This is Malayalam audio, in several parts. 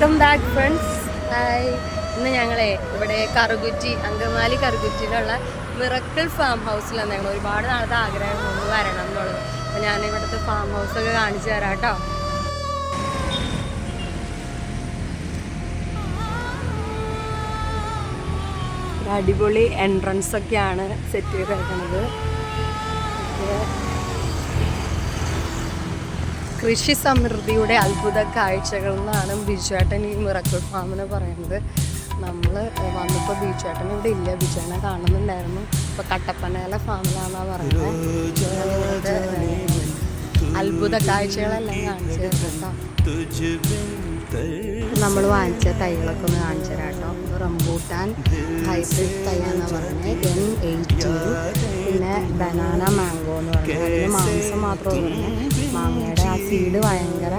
Welcome back friends. ഹായ്. ഇന്ന് ഞങ്ങളെ ഇവിടെ അങ്കമാലി കറുകുറ്റിയിലുള്ള മിറക്കിൾ ഫാം ഹൗസിലാണ്. ഞങ്ങൾ ഒരുപാട് നാളത്തെ ആഗ്രഹം ഒന്ന് വരണം എന്നുള്ളത്. അപ്പോൾ ഞാൻ ഇവിടുത്തെ ഫാം ഹൗസൊക്കെ കാണിച്ചു തരാം കേട്ടോ. അടിപൊളി എൻട്രൻസ് ഒക്കെയാണ് സെറ്റ് ചെയ്ത് കിടക്കുന്നത്. കൃഷി സമൃദ്ധിയുടെ അത്ഭുത കാഴ്ചകൾ എന്നാണ് ബിജുവേട്ടൻ ഈ മിറക്കിൾ ഫാമിനെ പറയുന്നത്. നമ്മൾ വന്നപ്പോൾ ബിജുവേട്ടൻ ഇവിടെ ഇല്ല, ബിജുവേട്ടനെ കാണുന്നുണ്ടായിരുന്നു. ഇപ്പോൾ കട്ടപ്പനയിലെ ഫാമിലാണെന്നാണ് പറയുന്നത്. അത്ഭുത കാഴ്ചകളെല്ലാം കാണിച്ചു തരാം. നമ്മൾ വാങ്ങിച്ച തൈകളൊക്കെ ഒന്ന് കാണിച്ചു തരാം കേട്ടോ. റംബൂട്ടാൻ ഹൈബ്രിഡ് തൈയാണെന്നാണ് പറഞ്ഞത്, M18. പിന്നെ ബനാന മാംഗോ എന്ന് പറഞ്ഞത്, അതിന് മാംസം മാത്രമേ പറഞ്ഞത്. മാങ്ങയുടെ ആ സീഡ് ഭയങ്കര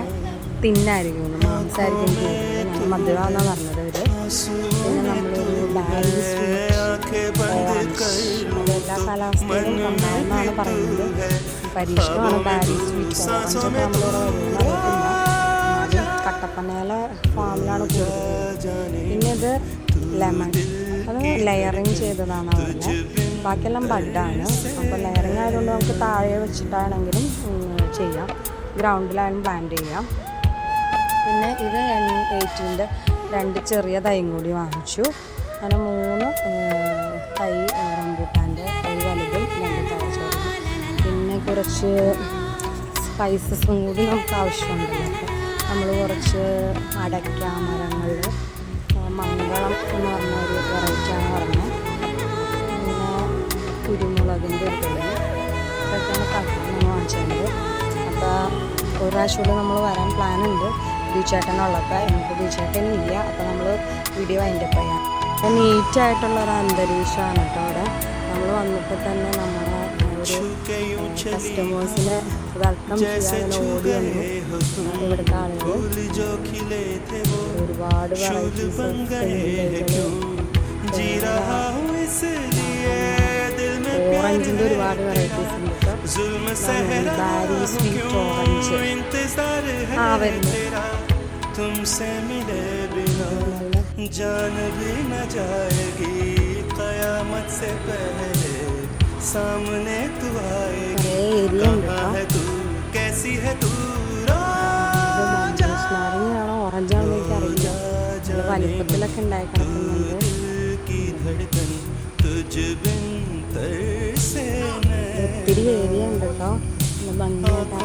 തിന്നായിരിക്കും, മാംസമായിരിക്കും കൂടുതൽ. ഞാൻ മധുരമെന്നാണ് പറഞ്ഞത് അവർ. പിന്നെ നമ്മളൊരു ബാരി സ്വീറ്റ് ഓറഞ്ച്, അതെല്ലാ കാലാവസ്ഥയിലും ഉണ്ടാകുന്നതാണ് പറയുന്നത്. പരീക്ഷണമാണ് ബാരി സ്വീറ്റ് ഓറഞ്ചൊക്കെ നമ്മളിവിടെ വരുന്ന കട്ടപ്പനയിലെ ഫാമിലാണ് കൂടുതൽ. പിന്നെ ഇത് ലെമൺ, അത് ലെയറിങ് ചെയ്തതാണ് പറഞ്ഞത്. ബാക്കിയെല്ലാം ബഡാണ്. അപ്പോൾ ലെയറിങ് ആയതുകൊണ്ട് നമുക്ക് താഴെ വെച്ചിട്ടാണെങ്കിലും ചെയ്യാം, ഗ്രൗണ്ടിലായാലും പ്ലാന്റ് ചെയ്യാം. പിന്നെ ഇത് M18 2 ചെറിയ തൈയും കൂടി വാങ്ങിച്ചു. അങ്ങനെ 3 തൈ റംബൂട്ടാൻ്റെ, തൈ വലുതും 2 തൈ ചെറുതും. പിന്നെ കുറച്ച് സ്പൈസസും കൂടി നമുക്ക് ആവശ്യമുണ്ടല്ലോ. നമ്മൾ കുറച്ച് അടയ്ക്ക മരങ്ങൾ, മംഗളം എന്ന് പറഞ്ഞ ഒരു വെറൈറ്റിയാണ് പറഞ്ഞത്. പിന്നെ കുരുമുളകിൻ്റെ ഒരു തൈ, ഇതൊക്കെയാണ് നമ്മൾ വാങ്ങിച്ചത്. അപ്പോൾ ഒരു പ്രാവശ്യം നമ്മൾ വരാൻ പ്ലാനുണ്ട് ബീച്ചേട്ടനുള്ളപ്പോൾ. എനിക്ക് ബീച്ചേട്ടനില്ല, അപ്പോൾ നമ്മൾ വീഡിയോ വൈൻഡപ്പ് ചെയ്യാം. അപ്പോൾ നീറ്റായിട്ടുള്ളൊരു അന്തരീക്ഷമാണ് കേട്ടോ അവിടെ. നമ്മൾ വന്നപ്പോൾ തന്നെ നമ്മുടെ ഒരു കസ്റ്റമേഴ്സിനെ വെൽക്കം ചെയ്യാൻ ഓടി വന്നു ഇവിടുത്തെ ആളുകൾ. ഒരുപാട് വെറൈറ്റീസ് ഓറഞ്ചിൻ്റെ ഒരുപാട് വെറൈറ്റീസ് ഉണ്ട് കേട്ടോ. ബാരി സ്വീറ്റ് ഓറഞ്ച് വരുന്നു. सामने तू आएगी कहाँ है तू कैसी है तू നാരങ്ങയാണോ ഓറഞ്ചാണോ എനിക്കറിയില്ല. വലിപ്പത്തിലൊക്കെ ഉണ്ടായി കിടക്കുന്നുണ്ട്. ഒത്തിരി ഏരിയ ഉണ്ട് കേട്ടോ, ഭംഗിയായിട്ട്.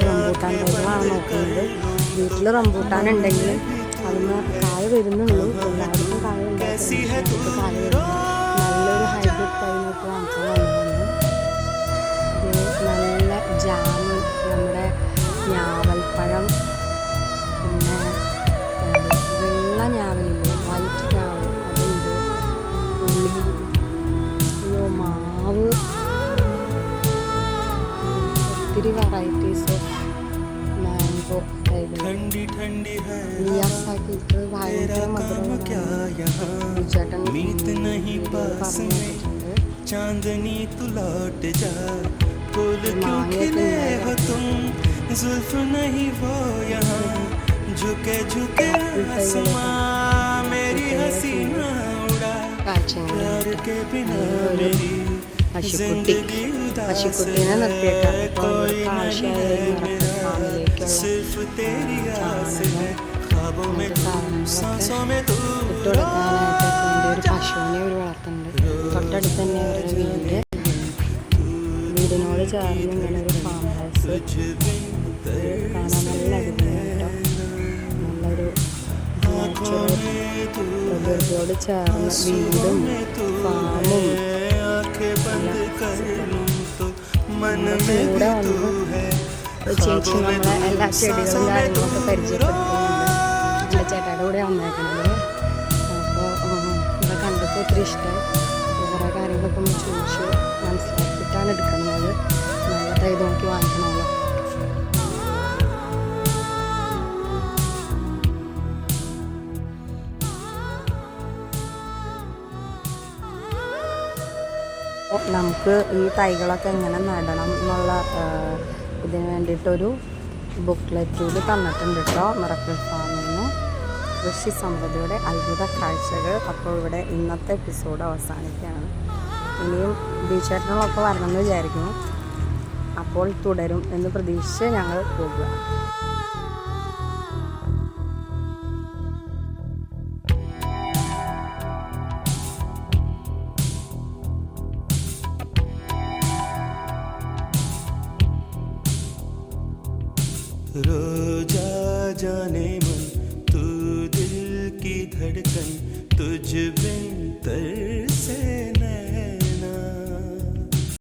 റംബൂട്ടാൻ തൈകളാണ് നോക്കുന്നത്. വീട്ടിൽ റംബൂട്ടാൻ ഉണ്ടെങ്കിൽ അതിന് കായ വരുന്നുള്ളൂ. എല്ലാവർക്കും കായ ഉണ്ടായിരുന്നു, കായ വരുന്നു. നല്ലൊരു ഹൈബ്രിഡ് തൈ നോക്കി വാങ്ങിച്ചാൽ നല്ലതാണ്. ഇത് നല്ല ജാമ്, നമ്മുടെ ഞാവൽപ്പഴം, പിന്നെ വെള്ള ഞാവലില്ലേ, വൈറ്റ് ഞാവൽ, അതുണ്ട്. ഉള്ളി, മാവ്, ഒത്തിരി വെറൈറ്റീസ് ഓഫ് മാംഗോ തൈകൾ. ലിയാസാക്കിയിട്ട് ഭയങ്കര മധുരമാണ് ചേട്ടൻ പറഞ്ഞിട്ടുണ്ട്. चांदनी तू लौट जा, फूल क्यों खिले हो तुम, जुल्फ नहीं वो यहाँ, झुके झुके आसमां मेरी हसीना उड़ा, प्यार के बिना मेरी जिंदगी उदास है, सिर्फ तेरी आस है, ख्वाबों में तू, सांसों में तू. പശുവിനെ ഒരു വളർത്തുന്നുണ്ട്. തൊട്ടടുത്ത് തന്നെ അവരുടെ വീടിനോട് ചേർന്ന് ഇങ്ങനെ ഒരു ഫാം ഹൗസ് കാണാൻ നല്ല അടിപൊളിയാണ്. നല്ലൊരു പ്രകൃതിയോട് ചേർന്ന് വീടും ഫാമും കൂടെ വന്ന് ചേച്ചി നമ്മളെ എല്ലാ ചെടികളും കാര്യങ്ങളൊക്കെ പരിചയപ്പെടുത്തുന്നുണ്ട്. എൻ്റെ ചേട്ടായുടെ കൂടെ വന്നേക്കുന്നത്. കണ്ടപ്പോൾ ഒത്തിരി ഇഷ്ടം. കുറേ കാര്യങ്ങളൊക്കെ ഒന്ന് ചോദിച്ചു മനസ്സിലാക്കിയിട്ടാണ് എടുക്കുന്നത്. നല്ല തൈ നോക്കി വാങ്ങിക്കണമല്ലോ. നമുക്ക് ഈ തൈകളൊക്കെ എങ്ങനെ നടണം എന്നുള്ള ഇതിന് വേണ്ടിയിട്ടൊരു ബുക്ക്ലെറ്റ് കൂടി തന്നിട്ടുണ്ട് കേട്ടോ. മിറക്കിൾ ഫാമിൽ നിന്ന് കൃഷി സമൃദ്ധിയുടെ അത്ഭുത കാഴ്ചകൾ. അപ്പോൾ ഇവിടെ ഇന്നത്തെ എപ്പിസോഡ് അവസാനിക്കുകയാണ്. ഇനിയും ബീച്ചേട്ടനുകളൊക്കെ വരണമെന്ന് വിചാരിക്കുന്നു. അപ്പോൾ തുടരും എന്ന് പ്രതീക്ഷിച്ച് ഞങ്ങൾ പോകുക. रोजा जाने मन तू दिल की धड़कन तुझ बिन तरसे